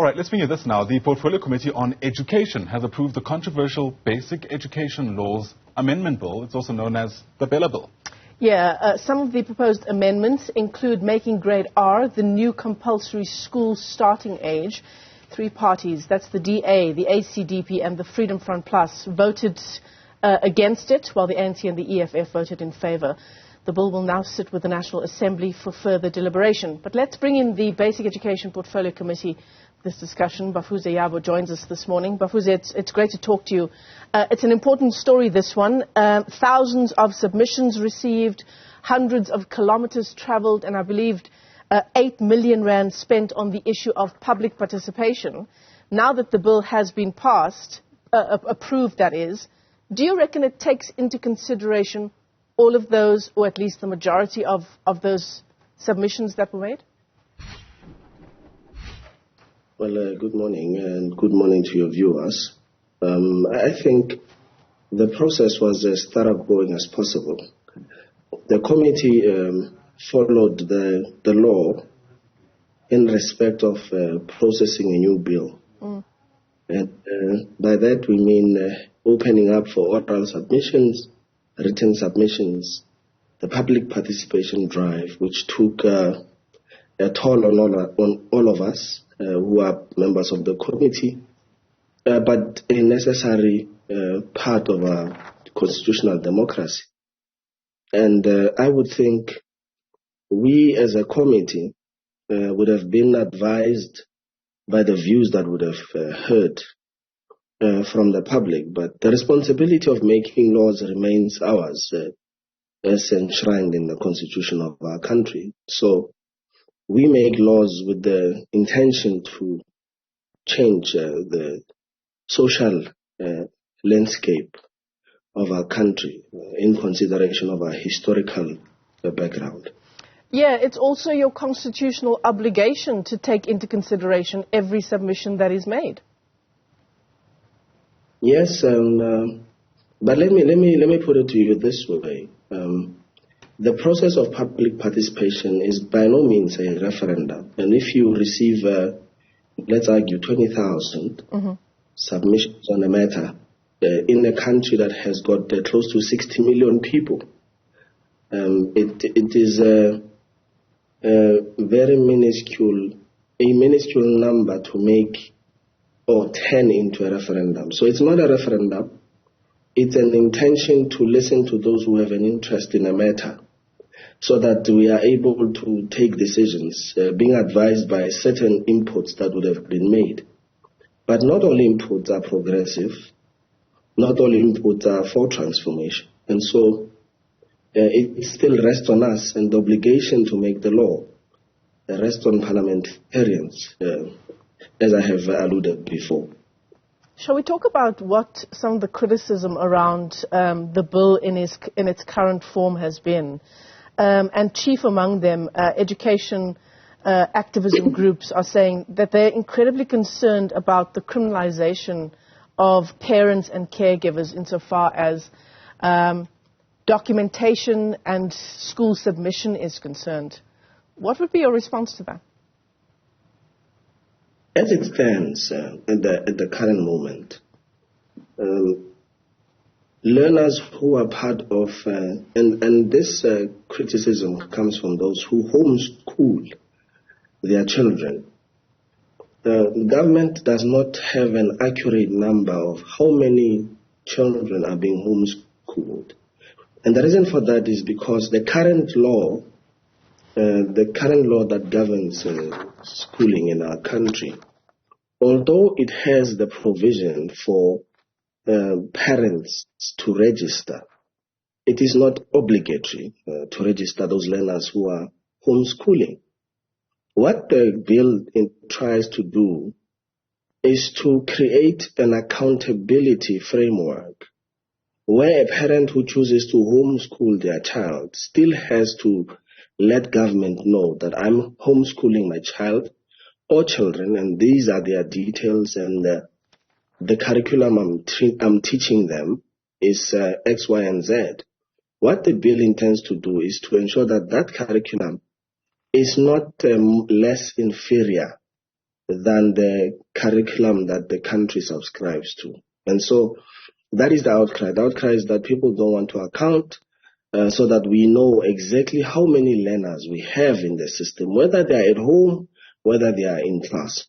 All right, let's begin this now. The Portfolio Committee on Education has approved the controversial Basic Education Laws Amendment Bill. It's also known as the Bela Bill. Yeah, some of the proposed amendments include making grade R the new compulsory school starting age. Three parties, that's the DA, the ACDP and the Freedom Front Plus, voted against it, while the ANC and the EFF voted in favour. The bill will now sit with the National Assembly for further deliberation. But let's bring in the Basic Education Portfolio Committee for this discussion. Bafuze Yabo joins us this morning. Bafuze, it's great to talk to you. It's an important story, this one. Thousands of submissions received, hundreds of kilometres travelled, and I believe 8 million rand spent on the issue of public participation. Now that the bill has been passed, approved that is, do you reckon it takes into consideration all of those, or at least the majority of those submissions that were made? Well, good morning, and good morning to your viewers. I think the process was as thoroughgoing as possible. The committee followed the law in respect of processing a new bill. And by that we mean opening up for oral submissions, written submissions, the public participation drive, which took a toll on all of us who are members of the committee, but a necessary part of our constitutional democracy. And I would think we as a committee would have been advised by the views that would have heard from the public, but the responsibility of making laws remains ours as enshrined in the constitution of our country. So we make laws with the intention to change the social landscape of our country in consideration of our historical background. Yeah, it's also your constitutional obligation to take into consideration every submission that is made. Yes, but let me put it to you this way. The process of public participation is by no means a referendum. And if you receive, let's argue, 20,000 submissions on a matter in a country that has got close to 60 million people, it is a very minuscule number to make or turn into a referendum. So it's not a referendum. It's an intention to listen to those who have an interest in a matter so that we are able to take decisions, being advised by certain inputs that would have been made. But not all inputs are progressive. Not all inputs are for transformation. And so it still rests on us, and the obligation to make the law rests on parliamentarians, as I have alluded before. Shall we talk about what some of the criticism around the bill in its current form has been? And chief among them, education activism groups are saying that they're incredibly concerned about the criminalization of parents and caregivers insofar as documentation and school submission is concerned. What would be your response to that? As it stands at the current moment, learners who are part of, and this criticism comes from those who homeschool their children. The government does not have an accurate number of how many children are being homeschooled. And the reason for that is because the current law that governs schooling in our country, although it has the provision for parents to register, it is not obligatory to register those learners who are homeschooling. What the bill tries to do is to create an accountability framework where a parent who chooses to homeschool their child still has to let government know that I'm homeschooling my child or children, and these are their details, and the curriculum I'm teaching them is X, Y, and Z. What the bill intends to do is to ensure that that curriculum is not less inferior than the curriculum that the country subscribes to. And so that is the outcry. The outcry is that people don't want to account so that we know exactly how many learners we have in the system, whether they are at home, whether they are in class.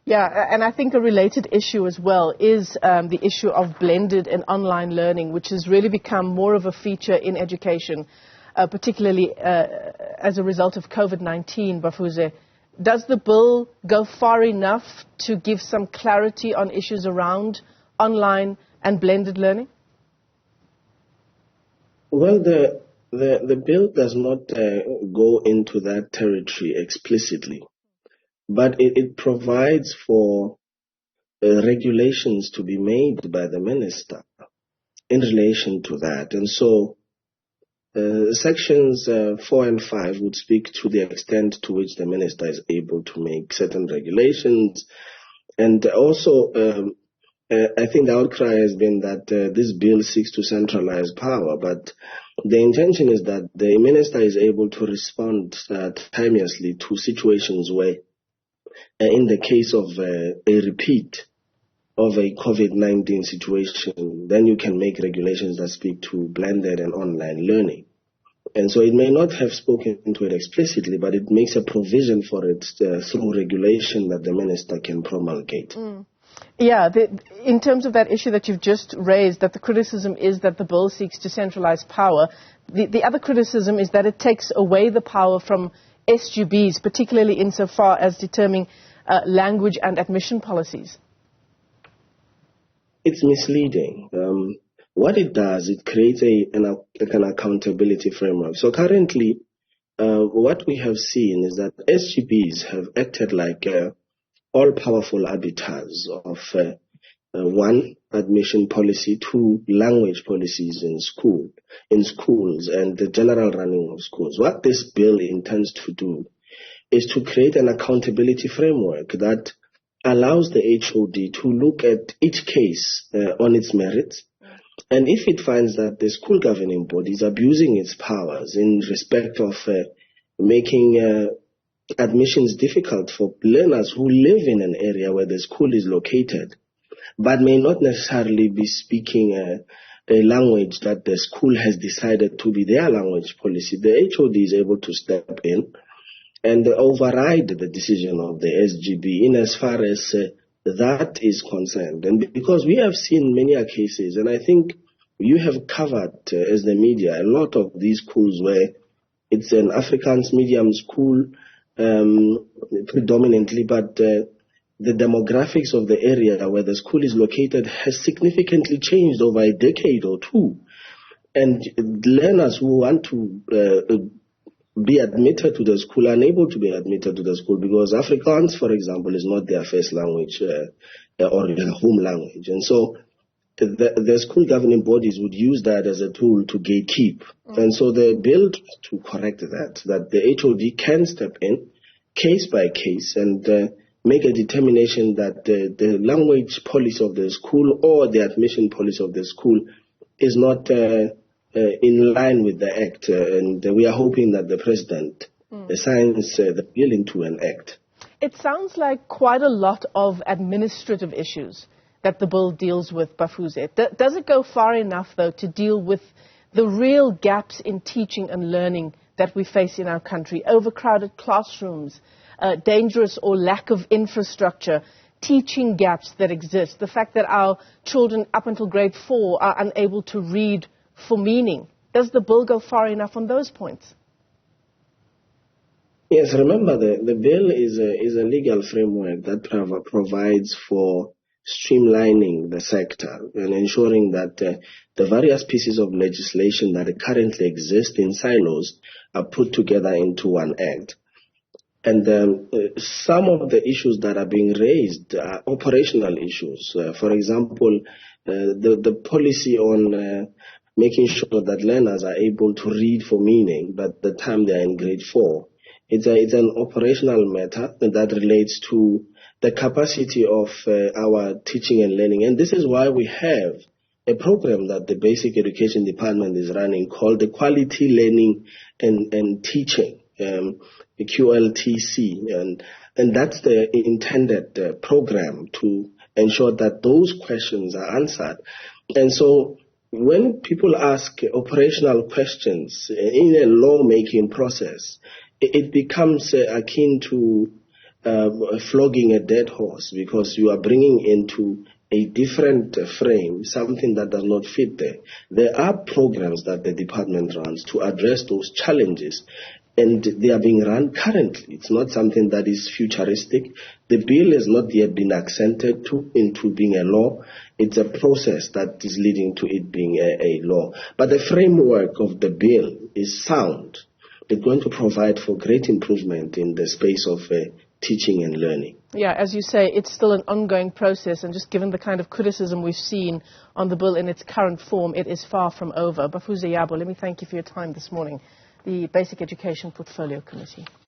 Yeah, and I think a related issue as well is the issue of blended and online learning, which has really become more of a feature in education, particularly as a result of COVID-19, Bafuze. Does the bill go far enough to give some clarity on issues around online and blended learning? Well, the bill does not go into that territory explicitly, but it provides for regulations to be made by the minister in relation to that. And so sections 4 and 5 would speak to the extent to which the minister is able to make certain regulations. And also, I think the outcry has been that this bill seeks to centralize power, but the intention is that the minister is able to respond timeously to situations where, in the case of a repeat of a COVID-19 situation, then you can make regulations that speak to blended and online learning. And so it may not have spoken to it explicitly, but it makes a provision for it through regulation that the minister can promulgate. Yeah, in terms of that issue that you've just raised, that the criticism is that the bill seeks to centralize power, the other criticism is that it takes away the power from SGBs, particularly insofar as determining language and admission policies. It's misleading. What it does, it creates an accountability framework. So currently, what we have seen is that SGBs have acted like all-powerful arbiters of one, admission policy, two, language policies in schools, and the general running of schools. What this bill intends to do is to create an accountability framework that allows the HOD to look at each case on its merits, and if it finds that the school governing body is abusing its powers in respect of making admissions difficult for learners who live in an area where the school is located, but may not necessarily be speaking a language that the school has decided to be their language policy, the HOD is able to step in and override the decision of the SGB in as far as that is concerned. And because we have seen many cases, and I think you have covered as the media a lot of these schools where it's an Afrikaans medium school predominantly, but the demographics of the area where the school is located has significantly changed over a decade or two. And learners who want to be admitted to the school are unable to be admitted to the school because Afrikaans, for example, is not their first language or their home language. And so the school governing bodies would use that as a tool to gatekeep. And so they built to correct that the HOD can step in case by case and make a determination that the language policy of the school or the admission policy of the school is not in line with the Act. And we are hoping that the President signs the bill into an Act. It sounds like quite a lot of administrative issues that the bill deals with, Bafuze. Does it go far enough, though, to deal with the real gaps in teaching and learning that we face in our country? Overcrowded classrooms, dangerous or lack of infrastructure, teaching gaps that exist, the fact that our children up until grade 4 are unable to read for meaning. Does the bill go far enough on those points? Yes, remember the bill is a legal framework that provides for streamlining the sector and ensuring that the various pieces of legislation that currently exist in silos are put together into one act. And some of the issues that are being raised are operational issues. For example, the policy on making sure that learners are able to read for meaning by the time they are in grade 4. It's an operational matter that relates to the capacity of our teaching and learning. And this is why we have a program that the Basic Education Department is running called the Quality Learning and Teaching, the QLTC. And And that's the intended program to ensure that those questions are answered. And so when people ask operational questions in a law-making process, it becomes akin to flogging a dead horse, because you are bringing into a different frame something that does not fit there. There are programs that the department runs to address those challenges, and they are being run currently. It's not something that is futuristic. The bill has not yet been accented into being a law. It's a process that is leading to it being a law. But the framework of the bill is sound. It's going to provide for great improvement in the space of teaching and learning. Yeah, as you say, it's still an ongoing process, and just given the kind of criticism we've seen on the bill in its current form, it is far from over. Bafuze, Yabo, let me thank you for your time this morning. The Basic Education Portfolio Committee.